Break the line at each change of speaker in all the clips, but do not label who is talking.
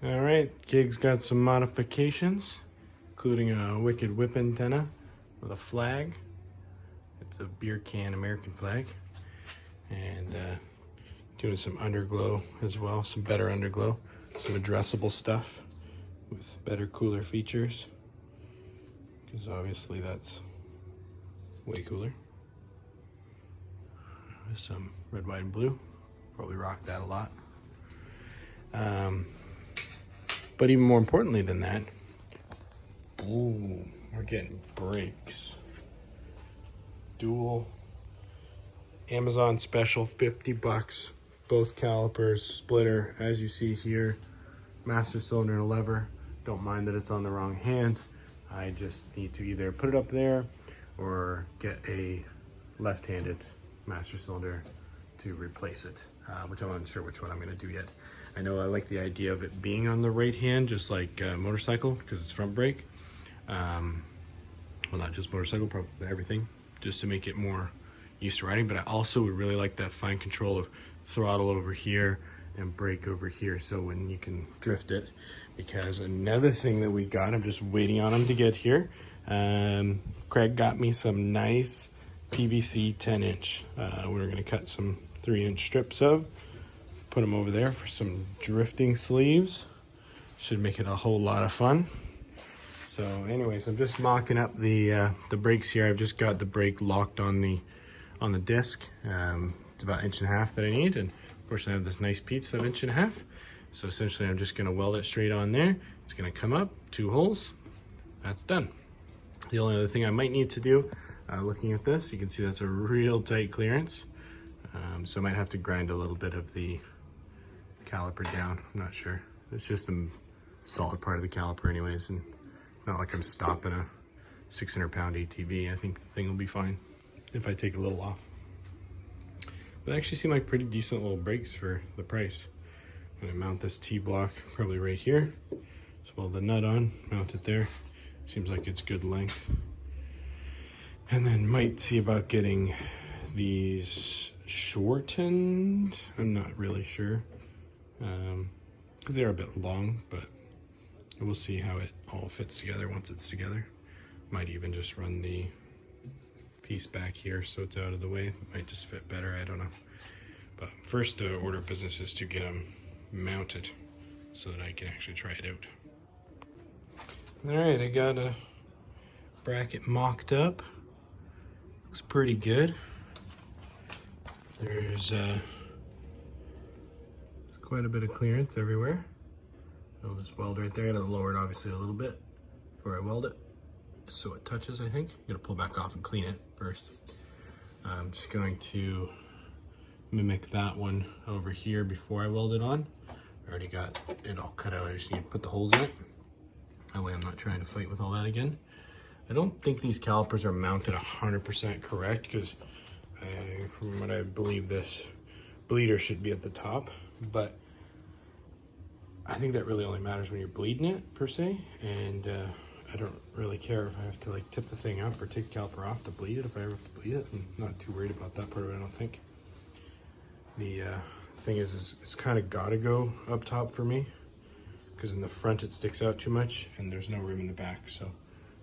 All right, Gig's got some modifications, including a wicked whip antenna with a flag. It's a beer can American flag. And doing some underglow as well, some better underglow, some addressable stuff with better, cooler features, because obviously that's way cooler. With some red, white, and blue. Probably rock that a lot. But even more importantly than that, ooh, we're getting brakes. Dual Amazon special, 50 bucks. Both calipers, splitter, as you see here. Master cylinder and a lever. Don't mind that it's on the wrong hand. I just need to either put it up there or get a left-handed master cylinder to replace it, which I'm unsure which one I'm gonna do yet. I know I like the idea of it being on the right hand, just like motorcycle, because it's front brake. Well, not just motorcycle, probably everything, just to make it more used to riding. But I also would really like that fine control of throttle over here and brake over here, so when you can drift it. Because another thing that we got, I'm just waiting on him to get here. Craig got me some nice PVC 10-inch. We're gonna cut some 3-inch strips of, put them over there for some drifting sleeves. Should make it a whole lot of fun. So anyways, I'm just mocking up the brakes here. I've just got the brake locked on the disc. It's about 1.5 inches that I need, and fortunately I have this nice piece of 1.5 inches. So essentially I'm just gonna weld it straight on there. It's gonna come up, 2 holes, that's done. The only other thing I might need to do, looking at this, you can see that's a real tight clearance. So I might have to grind a little bit of the caliper down, I'm not sure. It's just the solid part of the caliper anyways, and not like I'm stopping a 600-pound ATV. I think the thing will be fine if I take a little off. But they actually seem like pretty decent little brakes for the price. I'm gonna mount this T-block probably right here. So weld the nut on, mount it there. Seems like it's good length. And then might see about getting these shortened. I'm not really sure. Because they are a bit long, but we'll see how it all fits together once it's together. Might even just run the piece back here so it's out of the way. It might just fit better, I don't know. But first order of business is to get them mounted so that I can actually try it out. All right, I got a bracket mocked up. Looks pretty good. There's quite a bit of clearance everywhere. I'll just weld right there. I gotta lower it obviously a little bit before I weld it, just so it touches, I think. I'm gonna pull back off and clean it first. I'm just going to mimic that one over here before I weld it on. I already got it all cut out. I just need to put the holes in it. That way I'm not trying to fight with all that again. I don't think these calipers are mounted 100% correct, because from what I believe, this bleeder should be at the top, but I think that really only matters when you're bleeding it per se, and I don't really care if I have to like tip the thing up or take the caliper off to bleed it if I ever have to bleed it. I'm not too worried about that part of it, I don't think. The thing is it's kind of gotta go up top for me, because in the front it sticks out too much and there's no room in the back, so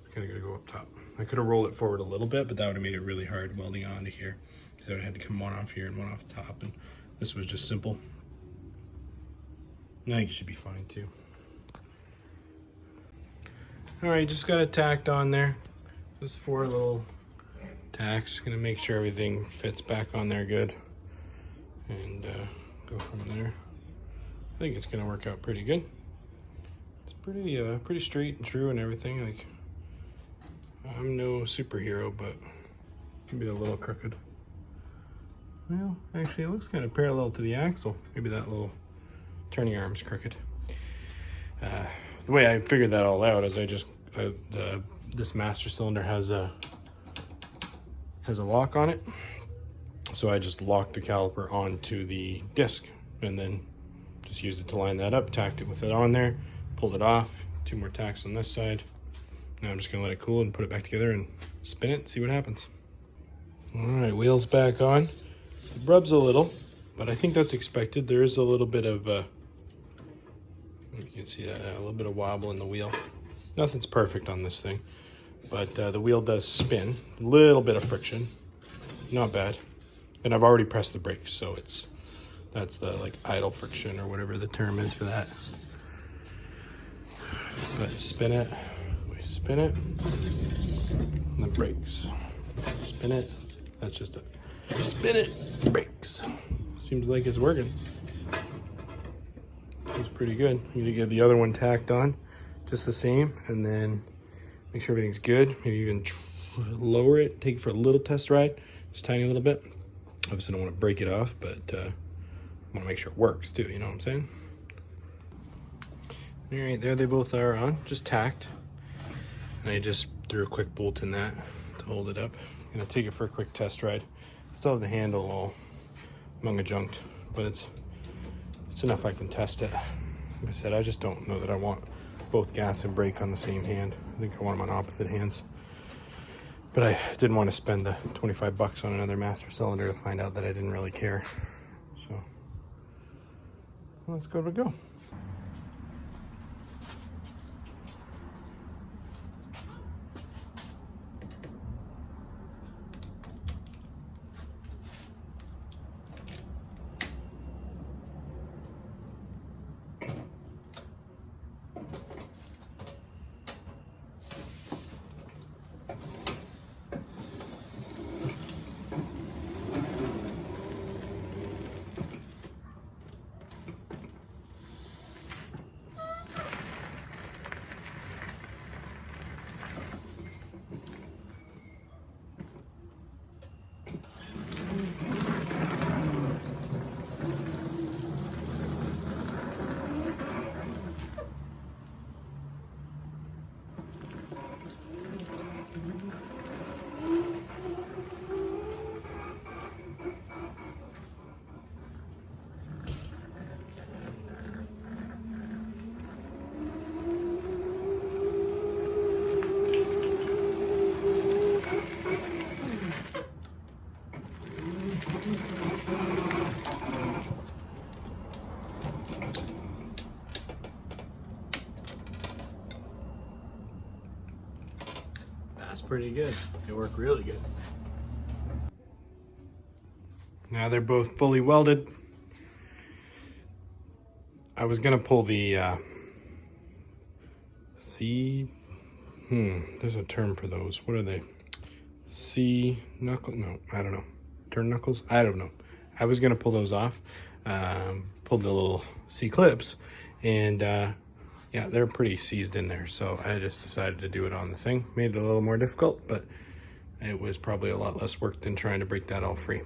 it's kind of gotta go up top. I could have rolled it forward a little bit, but that would have made it really hard welding onto here, because I would have had to come one off here and one off the top, and this was just simple. I think it should be fine too. All right, just got it tacked on there. Just 4 little tacks. Gonna make sure everything fits back on there good, and go from there. I think it's gonna work out pretty good. It's pretty straight and true and everything. Like, I'm no superhero, but maybe a little crooked. Well, actually, it looks kind of parallel to the axle. Maybe that little turning arm's crooked. The way I figured that all out is this master cylinder has a lock on it, so I just locked the caliper onto the disc and then just used it to line that up, tacked it with it on there, pulled it off, 2 more tacks on this side. Now I'm just gonna let it cool and put it back together and spin it, see what happens. All right, wheels back on. It rubs a little, but I think that's expected. There is a little bit of You can see a little bit of wobble in the wheel. Nothing's perfect on this thing, but the wheel does spin. A little bit of friction, not bad. And I've already pressed the brakes, so that's the like idle friction or whatever the term is for that. But spin it, we spin it, and the brakes. Spin it, that's just it. Spin it, brakes. Seems like it's working. It's pretty good. You need to get the other one tacked on, just the same, and then make sure everything's good. Maybe even lower it, take it for a little test ride, just tiny little bit. Obviously, I don't want to break it off, but I want to make sure it works too. You know what I'm saying? All right, there they both are on, just tacked. And I just threw a quick bolt in that to hold it up. I'm gonna take it for a quick test ride. Still have the handle all mung-a-junked, but it's enough I can test it. Like I said, I just don't know that I want both gas and brake on the same hand. I think I want them on opposite hands. But I didn't want to spend the 25 bucks on another master cylinder to find out that I didn't really care. So let's go to go. That's pretty good. They work really good. Now they're both fully welded. I was gonna pull the there's a term for those. What are they? C knuckle? No, I don't know. Turn knuckles? I don't know. I was gonna pull those off. Pulled the little C clips, and yeah, they're pretty seized in there. So I just decided to do it on the thing. Made it a little more difficult, but it was probably a lot less work than trying to break that all free.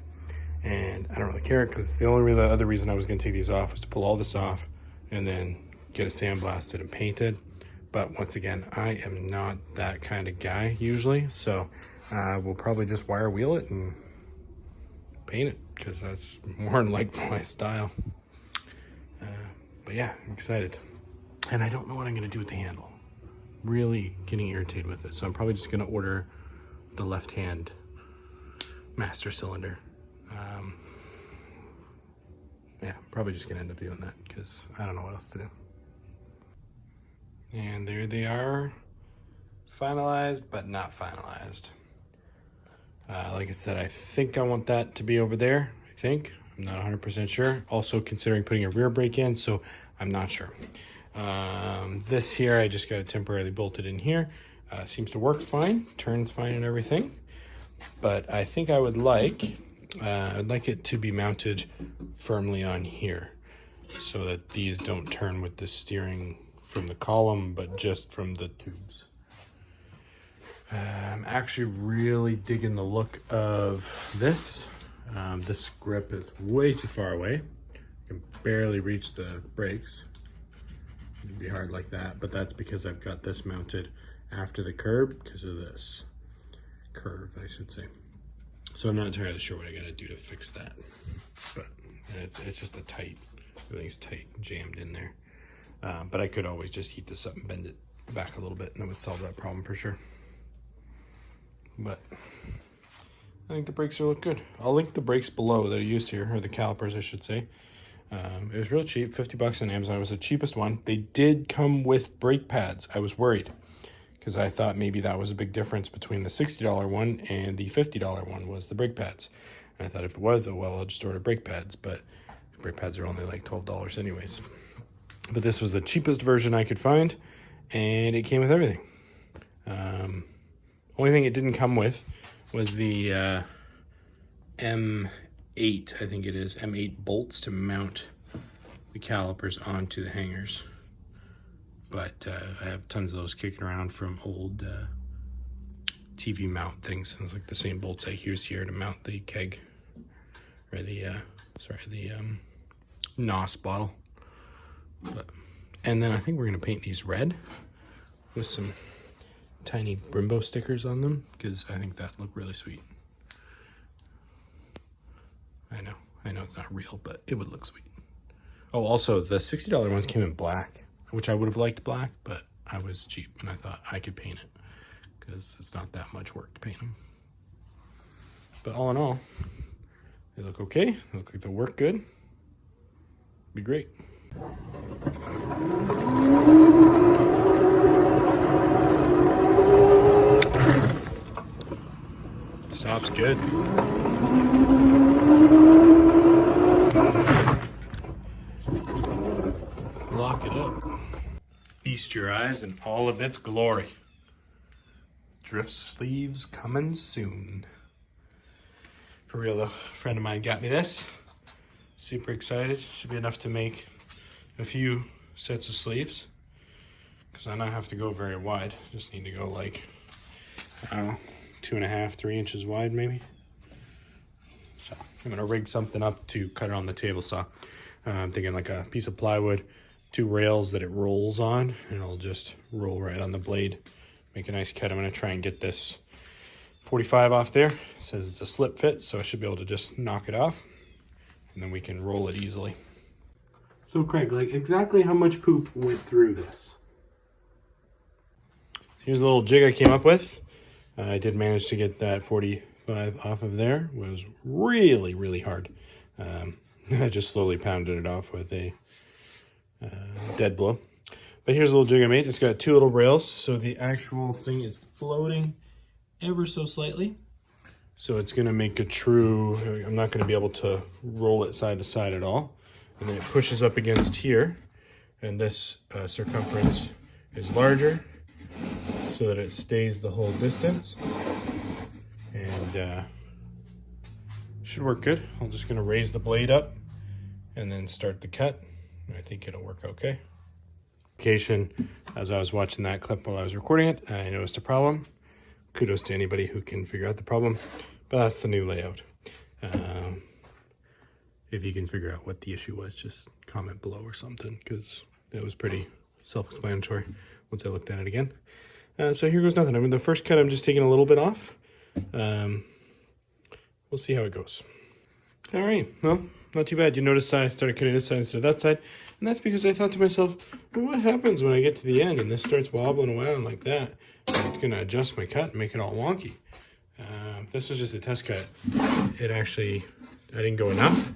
And I don't really care, because the only other reason I was gonna take these off was to pull all this off and then get it sandblasted and painted. But once again, I am not that kind of guy usually. So we'll probably just wire wheel it and paint it, because that's more like my style. But yeah, I'm excited. And I don't know what I'm gonna do with the handle. Really getting irritated with it. So I'm probably just gonna order the left hand master cylinder. Yeah, probably just gonna end up doing that, because I don't know what else to do. And there they are, finalized but not finalized. Like I said, I think I want that to be over there. I think, I'm not 100% sure. Also considering putting a rear brake in, so I'm not sure. This here, I just got it temporarily bolted in here. Seems to work fine, turns fine and everything. But I think I would like, I'd like it to be mounted firmly on here, so that these don't turn with the steering from the column, but just from the tubes. I'm actually really digging the look of this. This grip is way too far away. I can barely reach the brakes. It'd be hard like that, but that's because I've got this mounted after the curb, because of this curve, I should say. So I'm not entirely sure what I gotta do to fix that, but it's just a tight, everything's tight, jammed in there. But I could always just heat this up and bend it back a little bit, and that would solve that problem for sure. But I think the brakes look good. I'll link the brakes below that are used here, or the calipers, I should say. It was real cheap, 50 bucks on Amazon. It was the cheapest one. They did come with brake pads. I was worried because I thought maybe that was a big difference between the $60 one and the $50 one was the brake pads. And I thought if it was, oh, well, I'll just order brake pads. But brake pads are only like $12 anyways. But this was the cheapest version I could find, and it came with everything. Only thing it didn't come with was the M8, I think it is, M8 bolts to mount the calipers onto the hangers. But I have tons of those kicking around from old TV mount things. It's like the same bolts I use here to mount the keg, or the NOS bottle. And then I think we're gonna paint these red with some tiny Brembo stickers on them because I think that look really sweet. I know it's not real, but it would look sweet. Oh, also the $60 ones came in black, which I would have liked black, but I was cheap and I thought I could paint it because it's not that much work to paint them. But all in all, they look okay. They look like they'll work good. Be great. Stop's good. Lock it up. Feast your eyes in all of its glory. Drift sleeves coming soon. For real though, a friend of mine got me this. Super excited. Should be enough to make a few sets of sleeves. Because I don't have to go very wide. Just need to go like, I don't know, 2.5, 3 inches wide maybe. So I'm gonna rig something up to cut it on the table saw. I'm thinking like a piece of plywood, 2 rails that it rolls on, and it'll just roll right on the blade. Make a nice cut. I'm gonna try and get this 45 off there. It says it's a slip fit, so I should be able to just knock it off, and then we can roll it easily. So Craig, like exactly how much poop went through this? Here's a little jig I came up with. I did manage to get that 45 off of there. It was really, really hard. I just slowly pounded it off with a dead blow. But here's a little jig I made. It's got 2 little rails, so the actual thing is floating ever so slightly. So it's gonna make a true, I'm not gonna be able to roll it side to side at all. And then it pushes up against here, and this circumference is larger, so that it stays the whole distance, and should work good. I'm just gonna raise the blade up and then start the cut. I think it'll work okay. As I was watching that clip while I was recording it, I noticed a problem. Kudos to anybody who can figure out the problem, but that's the new layout. If you can figure out what the issue was, just comment below or something, because it was pretty self-explanatory once I looked at it again. So here goes nothing. I mean, the first cut I'm just taking a little bit off. We'll see how it goes. All right, well, not too bad. You notice I started cutting this side instead of that side, and that's because I thought to myself, well, what happens when I get to the end and this starts wobbling around like that? It's gonna adjust my cut and make it all wonky. This was just a test cut. It actually, I didn't go enough,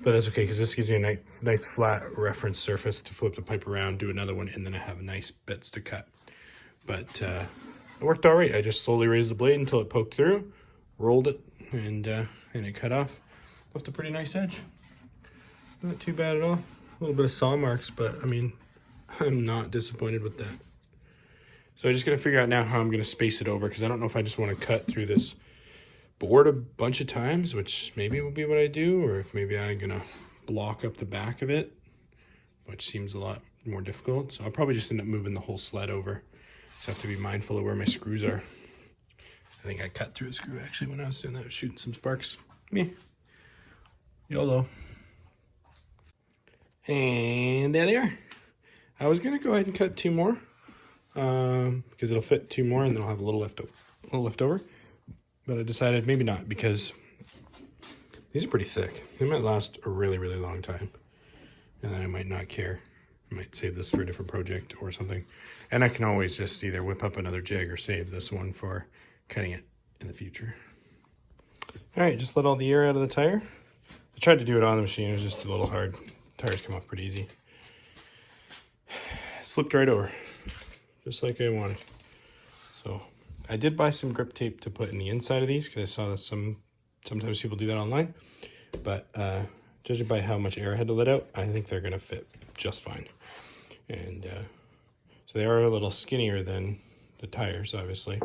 but that's okay, because this gives you a nice flat reference surface to flip the pipe around, do another one, and then I have nice bits to cut. But it worked all right. I just slowly raised the blade until it poked through, rolled it, and it cut off. Left a pretty nice edge. Not too bad at all. A little bit of saw marks, but I mean, I'm not disappointed with that. So I'm just gonna figure out now how I'm gonna space it over, because I don't know if I just want to cut through this board a bunch of times, which maybe will be what I do, or if maybe I'm gonna block up the back of it, which seems a lot more difficult. So I'll probably just end up moving the whole sled over. So I have to be mindful of where my screws are. I think I cut through a screw actually when I was doing that, shooting some sparks. Me. YOLO. And there they are. I was gonna go ahead and cut 2 more, because it'll fit 2 more and then I'll have a little left over. But I decided maybe not, because these are pretty thick. They might last a really, really long time. And then I might not care. I might save this for a different project or something. And I can always just either whip up another jig or save this one for cutting it in the future. All right, just let all the air out of the tire. I tried to do it on the machine. It was just a little hard Tires come off pretty easy. Slipped right over, just like I wanted. So I did buy some grip tape to put in the inside of these because I saw that sometimes people do that online. But judging by how much air I had to let out, I think they're gonna fit just fine. And so they are a little skinnier than the tires, obviously,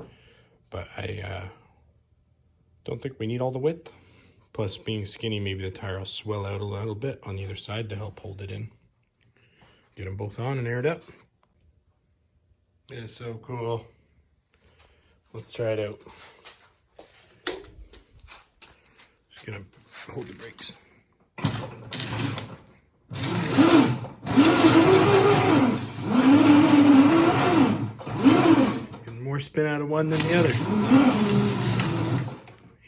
but I don't think we need all the width. Plus, being skinny, maybe the tire will swell out a little bit on either side to help hold it in. Get them both on and aired up. It's so cool. Let's try it out. Just gonna hold the brakes. Getting more spin out of one than the other.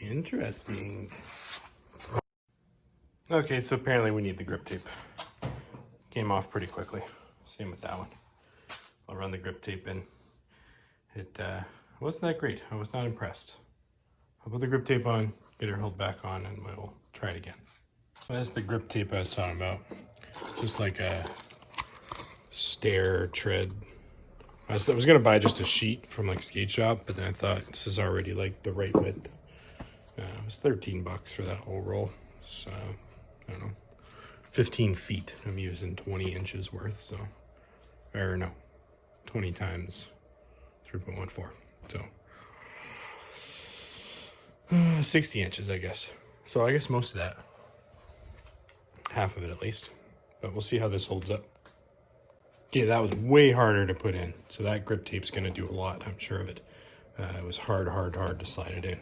Interesting. Okay, so apparently we need the grip tape. Came off pretty quickly. Same with that one. I'll run the grip tape in. It wasn't that great. I was not impressed. I'll put the grip tape on, get her held back on, and we'll try it again. That's the grip tape I was talking about. Just like a stair tread. I was gonna buy just a sheet from like Skate Shop, but then I thought this is already like the right width. It was 13 bucks for that whole roll. So I don't know, 15 feet. I'm using 20 inches worth. So, or no, 20 times 3.14. So 60 inches, I guess. So I guess most of that, half of it at least. But we'll see how this holds up. Yeah, that was way harder to put in. So that grip tape's gonna do a lot, I'm sure of it. It was hard to slide it in.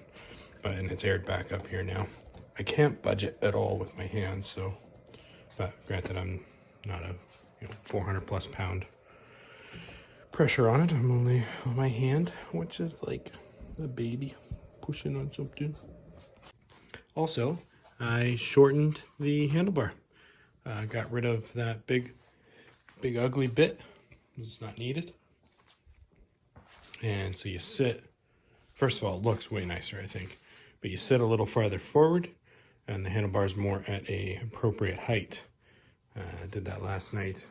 And it's aired back up here now. I can't budge it at all with my hands, so, but granted I'm not a 400 plus pound pressure on it. I'm only on my hand, which is like a baby pushing on something. Also, I shortened the handlebar. Got rid of that big ugly bit. It's not needed. And so you sit, first of all, it looks way nicer, I think. But you sit a little farther forward, and the handlebar's more at a appropriate height. I did that last night,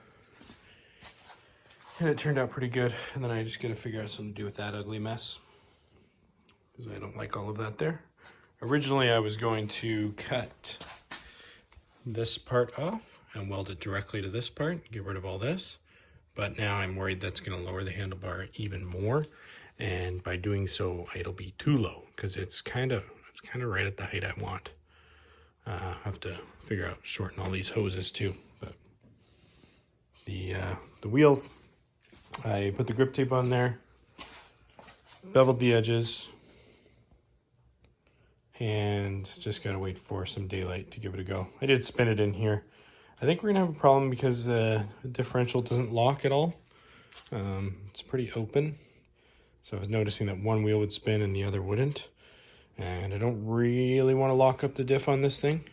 and it turned out pretty good. And then I just gotta figure out something to do with that ugly mess, because I don't like all of that there. Originally, I was going to cut this part off and weld it directly to this part, get rid of all this. But now I'm worried that's gonna lower the handlebar even more. And by doing so, it'll be too low, because it's kind of right at the height I want. I have to figure out shorten all these hoses too. But the wheels, I put the grip tape on there, beveled the edges, and just gotta wait for some daylight to give it a go. I did spin it in here. I think we're gonna have a problem because the differential doesn't lock at all. It's pretty open. So I was noticing that one wheel would spin and the other wouldn't. And I don't really want to lock up the diff on this thing.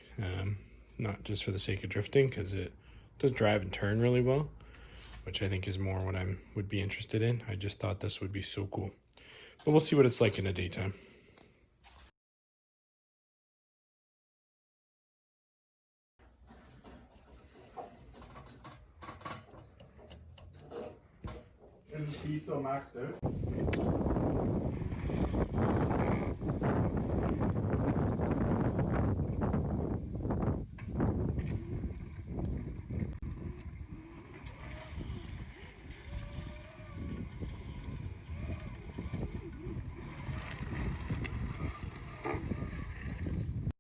Not just for the sake of drifting, because it does drive and turn really well, which I think is more what I would be interested in. I just thought this would be so cool. But we'll see what it's like in the daytime. Is the speed still maxed out?